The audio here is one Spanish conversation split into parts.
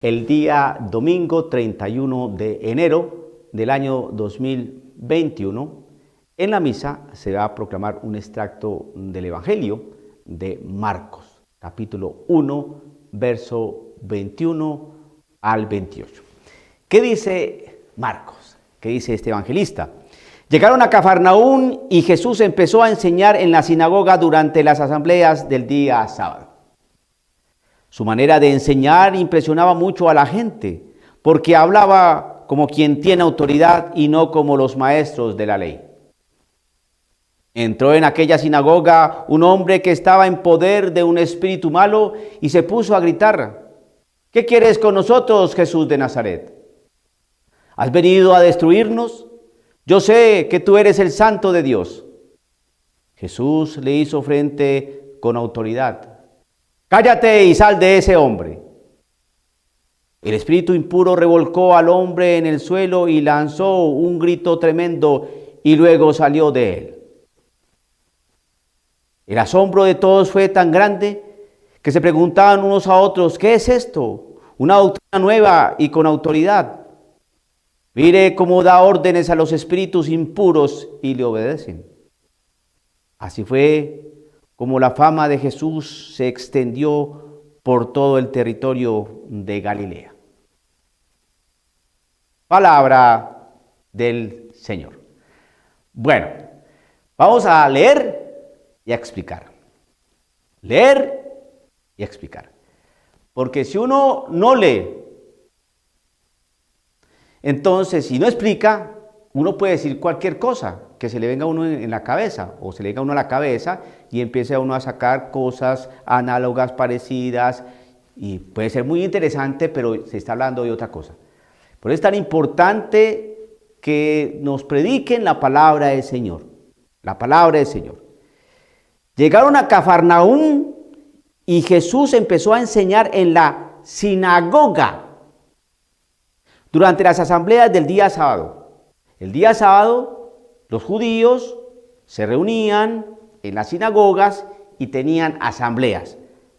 El día domingo 31 de enero del año 2021, en la misa se va a proclamar un extracto del Evangelio de Marcos, capítulo 1, verso 21 al 28. ¿Qué dice Marcos? ¿Qué dice este evangelista? Llegaron a Cafarnaún y Jesús empezó a enseñar en la sinagoga durante las asambleas del día sábado. Su manera de enseñar impresionaba mucho a la gente, porque hablaba como quien tiene autoridad y no como los maestros de la ley. Entró en aquella sinagoga un hombre que estaba en poder de un espíritu malo y se puso a gritar: ¿Qué quieres con nosotros, Jesús de Nazaret? ¿Has venido a destruirnos? Yo sé que tú eres el Santo de Dios. Jesús le hizo frente con autoridad: Cállate y sal de ese hombre. El espíritu impuro revolcó al hombre en el suelo y lanzó un grito tremendo y luego salió de él. El asombro de todos fue tan grande que se preguntaban unos a otros: ¿qué es esto? Una doctrina nueva y con autoridad. Mire cómo da órdenes a los espíritus impuros y le obedecen. Así fue como la fama de Jesús se extendió por todo el territorio de Galilea. Palabra del Señor. Bueno, vamos a leer y a explicar. Leer y a explicar. Porque si uno no lee, entonces si no explica, uno puede decir cualquier cosa que se le venga a uno en la cabeza, o se le venga a uno a la cabeza y empiece a uno a sacar cosas análogas, parecidas, y puede ser muy interesante, pero se está hablando de otra cosa. Por eso es tan importante que nos prediquen la palabra del Señor, la palabra del Señor. Llegaron a Cafarnaún y Jesús empezó a enseñar en la sinagoga durante las asambleas del día sábado. El día sábado los judíos se reunían en las sinagogas y tenían asambleas.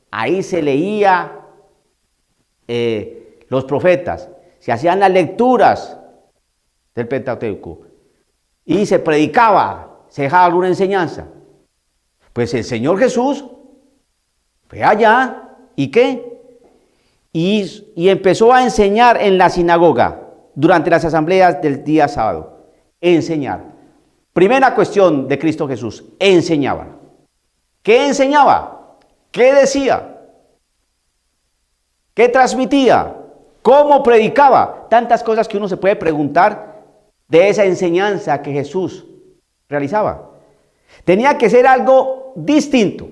Ahí se leía los profetas, se hacían las lecturas del Pentateuco y se predicaba, se dejaba alguna enseñanza. Pues el Señor Jesús fue allá y ¿qué? Y empezó a enseñar en la sinagoga durante las asambleas del día sábado. Enseñar. Primera cuestión de Cristo Jesús: enseñaba. ¿Qué enseñaba? ¿Qué decía? ¿Qué transmitía? ¿Cómo predicaba? Tantas cosas que uno se puede preguntar de esa enseñanza que Jesús realizaba. Tenía que ser algo distinto.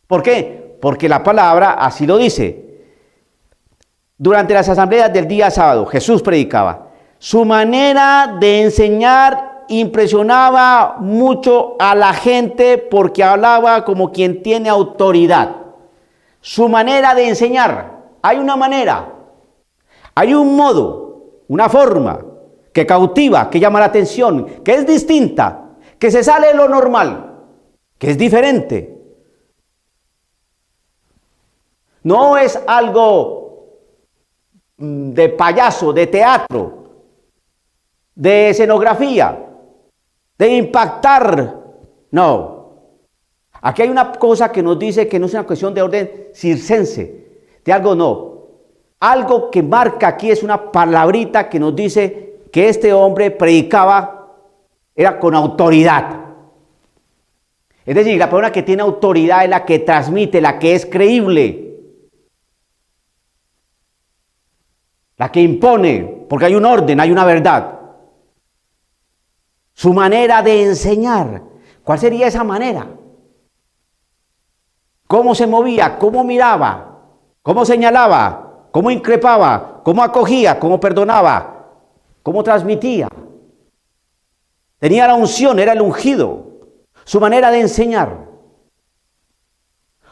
¿Por qué? Porque la palabra así lo dice. Durante las asambleas del día sábado, Jesús predicaba. Su manera de enseñar impresionaba mucho a la gente porque hablaba como quien tiene autoridad. Su manera de enseñar, hay una manera, hay un modo, una forma que cautiva, que llama la atención, que es distinta, que se sale de lo normal, que es diferente. No es algo de payaso, de teatro, de escenografía, de impactar. No. Aquí hay una cosa que nos dice que no es una cuestión de orden circense, de algo no. Algo que marca aquí es una palabrita que nos dice que este hombre predicaba, era con autoridad. Es decir, la persona que tiene autoridad es la que transmite, la que es creíble, la que impone, porque hay un orden, hay una verdad. Su manera de enseñar, ¿cuál sería esa manera? ¿Cómo se movía? ¿Cómo miraba? ¿Cómo señalaba? ¿Cómo increpaba? ¿Cómo acogía? ¿Cómo perdonaba? ¿Cómo transmitía? Tenía la unción, era el ungido. Su manera de enseñar.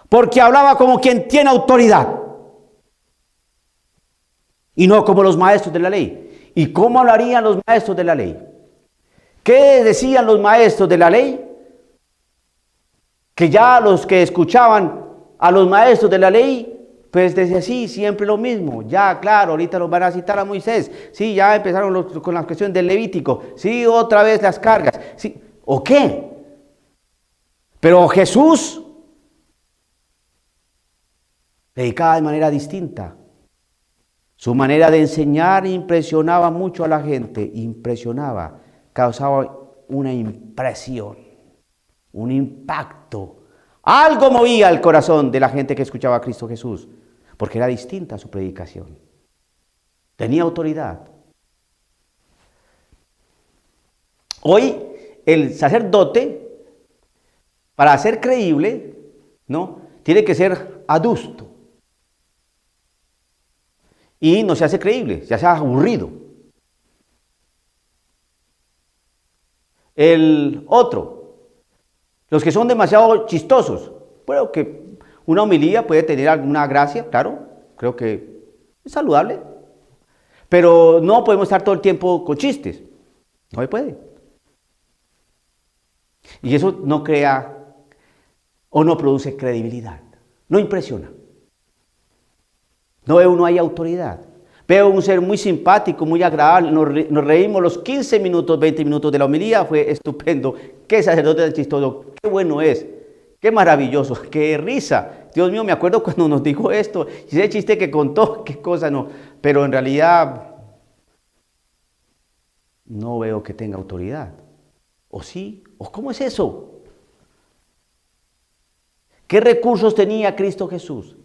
Porque hablaba como quien tiene autoridad. Y no como los maestros de la ley. ¿Y cómo hablarían los maestros de la ley? ¿Qué decían los maestros de la ley? Que ya los que escuchaban a los maestros de la ley Pues desde así, siempre lo mismo. Ya, claro, ahorita los van a citar a Moisés. Sí, ya empezaron con las cuestiones del Levítico. Sí, otra vez las cargas. Sí, ¿o qué? Pero Jesús predicaba de manera distinta. Su manera de enseñar impresionaba mucho a la gente. Impresionaba, causaba una impresión, un impacto. Algo movía el corazón de la gente que escuchaba a Cristo Jesús, porque era distinta su predicación. Tenía autoridad. Hoy el sacerdote, para ser creíble, ¿no?, tiene que ser adusto. Y no se hace creíble, se hace aburrido. El otro, los que son demasiado chistosos. Creo que una homilía puede tener alguna gracia, claro, creo que es saludable. Pero no podemos estar todo el tiempo con chistes, no se puede. Y eso no crea o no produce credibilidad, no impresiona. No ve uno ahí autoridad. Veo un ser muy simpático, muy agradable, nos reímos los 15 minutos, 20 minutos de la homilía, fue estupendo. Qué sacerdote tan chistoso, qué bueno es, qué maravilloso, qué risa. Dios mío, me acuerdo cuando nos dijo esto, y ese chiste que contó, qué cosa no. Pero en realidad no veo que tenga autoridad. ¿O sí? ¿O cómo es eso? ¿Qué recursos tenía Cristo Jesús?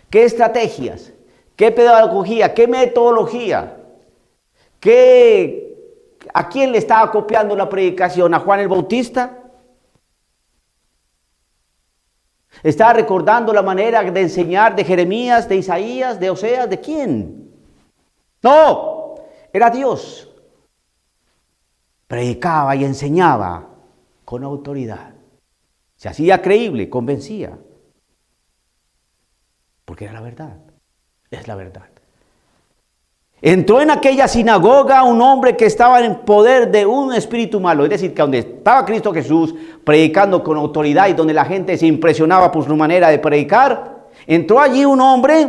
¿Qué estrategias? ¿Qué pedagogía? ¿Qué metodología? ¿A quién le estaba copiando la predicación? ¿A Juan el Bautista? ¿Estaba recordando la manera de enseñar de Jeremías, de Isaías, de Oseas? ¿De quién? No, era Dios. Predicaba y enseñaba con autoridad. Se hacía creíble, convencía. Porque era la verdad. Es la verdad. Entró en aquella sinagoga un hombre que estaba en poder de un espíritu malo. Es decir, que donde estaba Cristo Jesús predicando con autoridad y donde la gente se impresionaba por su manera de predicar, entró allí un hombre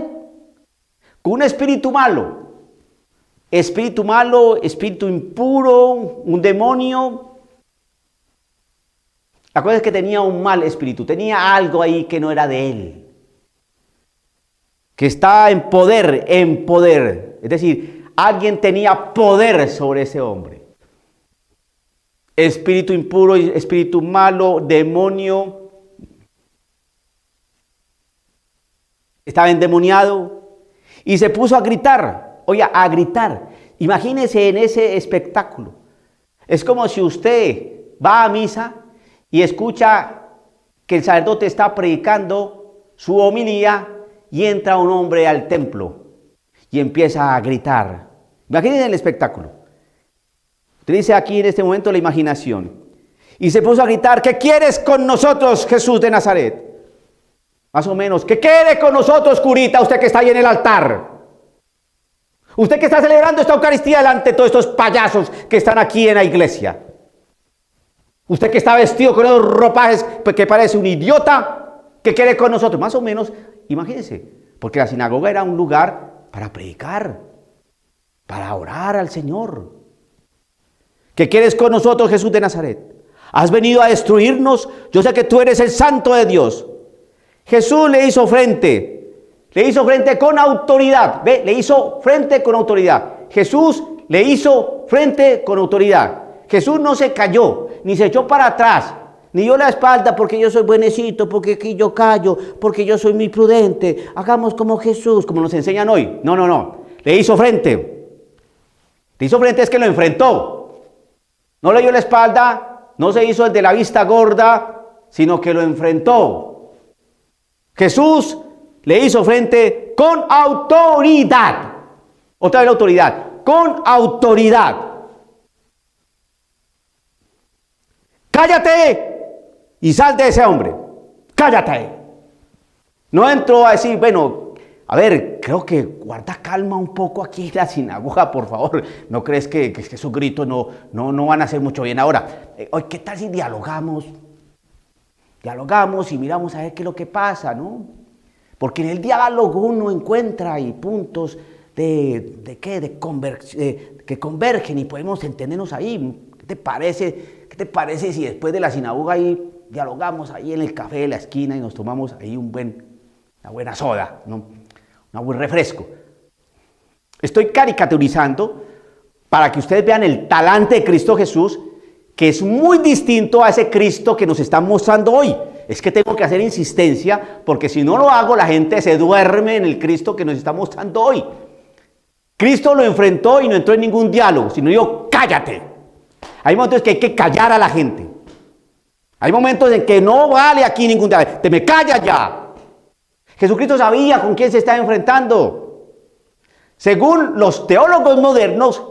con un espíritu malo. Espíritu malo, espíritu impuro, un demonio. La cosa es que tenía un mal espíritu, tenía algo ahí que no era de él. Que está en poder, es decir, alguien tenía poder sobre ese hombre. Espíritu impuro, espíritu malo, demonio. Estaba endemoniado y se puso a gritar, a gritar. Imagínese en ese espectáculo. Es como si usted va a misa y escucha que el sacerdote está predicando su homilía y entra un hombre al templo y empieza a gritar. Imagínense el espectáculo. Utilice aquí en este momento la imaginación. Y se puso a gritar: ¿qué quieres con nosotros, Jesús de Nazaret? Más o menos, ¿qué quiere con nosotros, curita, usted que está ahí en el altar? Usted que está celebrando esta Eucaristía delante de todos estos payasos que están aquí en la iglesia. Usted que está vestido con esos ropajes que parece un idiota. ¿Qué quiere con nosotros? Más o menos, imagínense, porque la sinagoga era un lugar para predicar, para orar al Señor. ¿Qué quieres con nosotros, Jesús de Nazaret? ¿Has venido a destruirnos? Yo sé que tú eres el Santo de Dios. Jesús le hizo frente con autoridad. ¿Ve? Le hizo frente con autoridad. Jesús le hizo frente con autoridad. Jesús no se cayó, ni se echó para atrás. Ni dio la espalda porque yo soy buenecito, porque aquí yo callo, porque yo soy muy prudente. Hagamos como Jesús, como nos enseñan hoy. No. Le hizo frente. Le hizo frente es que lo enfrentó. No le dio la espalda, no se hizo el de la vista gorda, sino que lo enfrentó. Jesús le hizo frente con autoridad. Otra vez la autoridad. Con autoridad. ¡Cállate! Y sal de ese hombre, cállate. No entró a decir, bueno, a ver, creo que guarda calma un poco aquí en la sinagoga, por favor. ¿No crees que esos gritos no van a hacer mucho bien ahora? Oye, ¿qué tal si dialogamos? Dialogamos y miramos a ver qué es lo que pasa, ¿no? Porque en el diálogo uno encuentra ahí puntos que convergen y podemos entendernos ahí. ¿Qué te parece? ¿Qué te parece si después de la sinagoga ahí dialogamos ahí en el café de la esquina y nos tomamos ahí una buena soda, ¿no? Un buen refresco? Estoy caricaturizando para que ustedes vean el talante de Cristo Jesús, que es muy distinto a ese Cristo que nos están mostrando hoy. Es que tengo que hacer insistencia, porque si no lo hago, la gente se duerme en el Cristo que nos está mostrando hoy. Cristo lo enfrentó y no entró en ningún diálogo, sino dijo, cállate. Hay momentos que hay que callar a la gente. Hay momentos en que no vale aquí ningún diálogo. Te me callas ya. Jesucristo sabía con quién se estaba enfrentando. Según los teólogos modernos,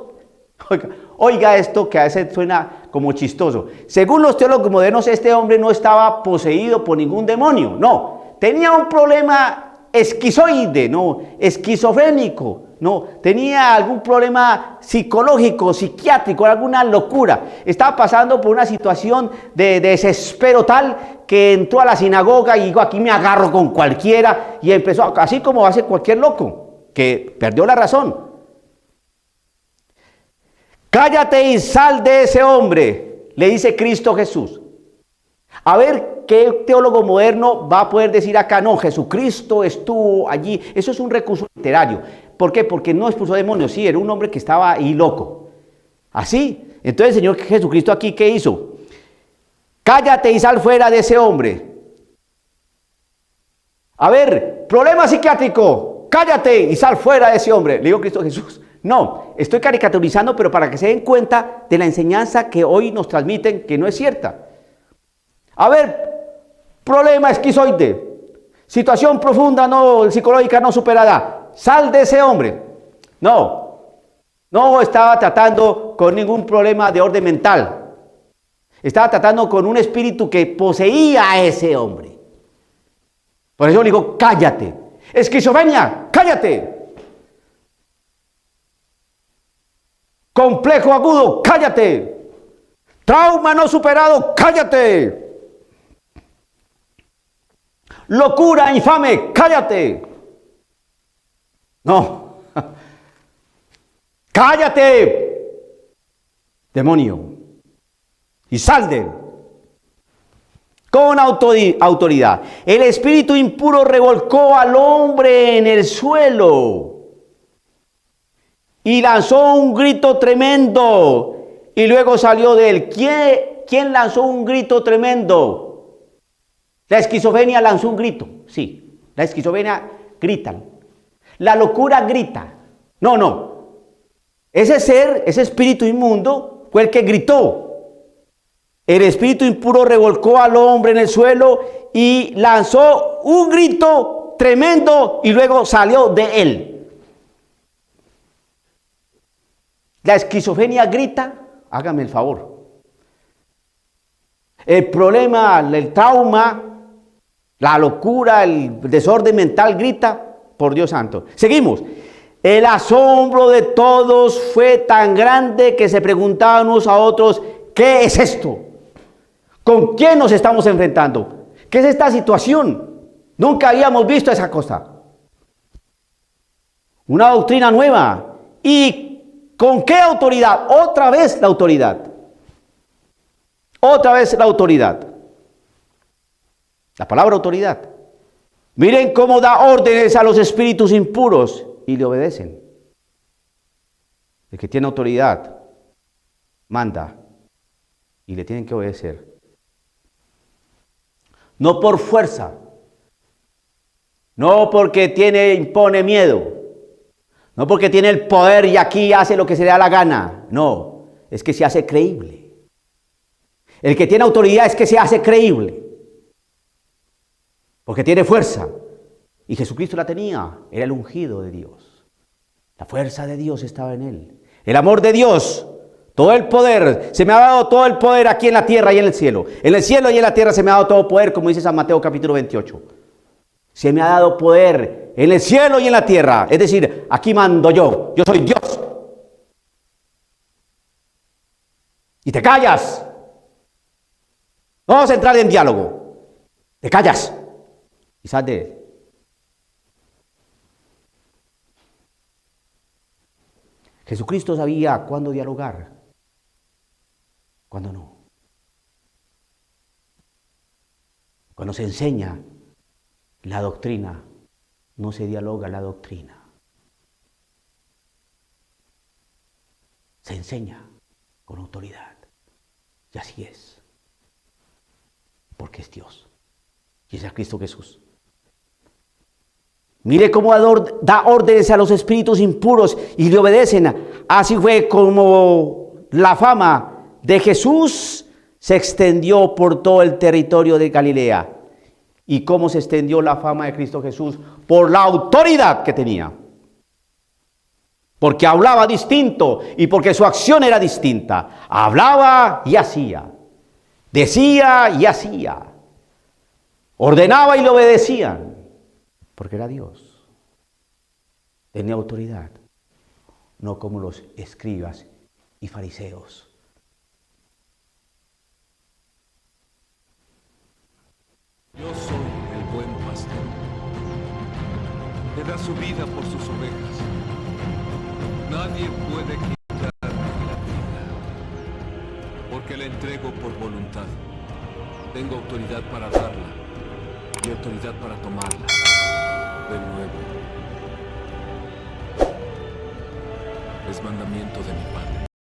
oiga esto que a veces suena como chistoso. Según los teólogos modernos, este hombre no estaba poseído por ningún demonio, no. Tenía un problema esquizoide, no, esquizofrénico, no. Tenía algún problema psicológico, psiquiátrico, alguna locura. Estaba pasando por una situación de desespero tal que entró a la sinagoga y dijo, aquí me agarro con cualquiera, y empezó, así como hace cualquier loco, que perdió la razón. Cállate y sal de ese hombre, le dice Cristo Jesús. A ver qué teólogo moderno va a poder decir acá, no, Jesucristo estuvo allí. Eso es un recurso literario. ¿Por qué? Porque no expulsó demonios, sí, era un hombre que estaba ahí loco. Así, entonces el Señor Jesucristo aquí, ¿qué hizo? Cállate y sal fuera de ese hombre. A ver, problema psiquiátrico, cállate y sal fuera de ese hombre, le dijo Cristo Jesús. No, estoy caricaturizando, pero para que se den cuenta de la enseñanza que hoy nos transmiten, que no es cierta. A ver, problema esquizoide, situación profunda no psicológica no superada, sal de ese hombre. No estaba tratando con ningún problema de orden mental. Estaba tratando con un espíritu que poseía a ese hombre. Por eso le digo, cállate. Esquizofrenia, cállate. Complejo agudo, cállate. Trauma no superado, cállate. Locura infame, cállate. No. Cállate, demonio, y sal de él. Con autoridad. El espíritu impuro revolcó al hombre en el suelo y lanzó un grito tremendo y luego salió de él. ¿Quién lanzó un grito tremendo? La esquizofrenia lanzó un grito, sí. La esquizofrenia gritan. La locura grita. No. Ese ser, ese espíritu inmundo fue el que gritó. El espíritu impuro revolcó al hombre en el suelo y lanzó un grito tremendo y luego salió de él. La esquizofrenia grita, hágame el favor. El problema, el trauma, la locura, el desorden mental grita, por Dios santo. Seguimos. El asombro de todos fue tan grande que se preguntaban unos a otros, ¿qué es esto? ¿Con quién nos estamos enfrentando? ¿Qué es esta situación? Nunca habíamos visto esa cosa. Una doctrina nueva. ¿Y con qué autoridad? Otra vez la autoridad. Otra vez la autoridad. La palabra autoridad. Miren cómo da órdenes a los espíritus impuros y le obedecen. El que tiene autoridad manda y le tienen que obedecer. No por fuerza, no porque impone miedo, no porque tiene el poder y aquí hace lo que se le da la gana. No, es que se hace creíble. El que tiene autoridad es que se hace creíble, porque tiene fuerza. Y Jesucristo la tenía, era el ungido de Dios. La fuerza de Dios estaba en él. El amor de Dios, todo el poder, se me ha dado todo el poder aquí en la tierra y en el cielo. En el cielo y en la tierra se me ha dado todo poder, como dice San Mateo capítulo 28. Se me ha dado poder en el cielo y en la tierra. Es decir, aquí mando yo soy Dios. Y te callas. No vamos a entrar en diálogo. Te callas y sal de él. Jesucristo sabía cuándo dialogar, cuándo no. Cuando se enseña la doctrina, no se dialoga la doctrina. Se enseña con autoridad. Y así es. Porque es Dios. Y es Cristo Jesús. Mire cómo da órdenes a los espíritus impuros y le obedecen. Así fue como la fama de Jesús se extendió por todo el territorio de Galilea. ¿Y cómo se extendió la fama de Cristo Jesús? Por la autoridad que tenía. Porque hablaba distinto y porque su acción era distinta. Hablaba y hacía. Decía y hacía. Ordenaba y le obedecían. Porque era Dios. Tenía autoridad. No como los escribas y fariseos. Yo soy el buen pastor, que da su vida por sus ovejas. Nadie puede quitarme la vida, porque la entrego por voluntad. Tengo autoridad para darla y autoridad para tomarla de nuevo. Es mandamiento de mi Padre.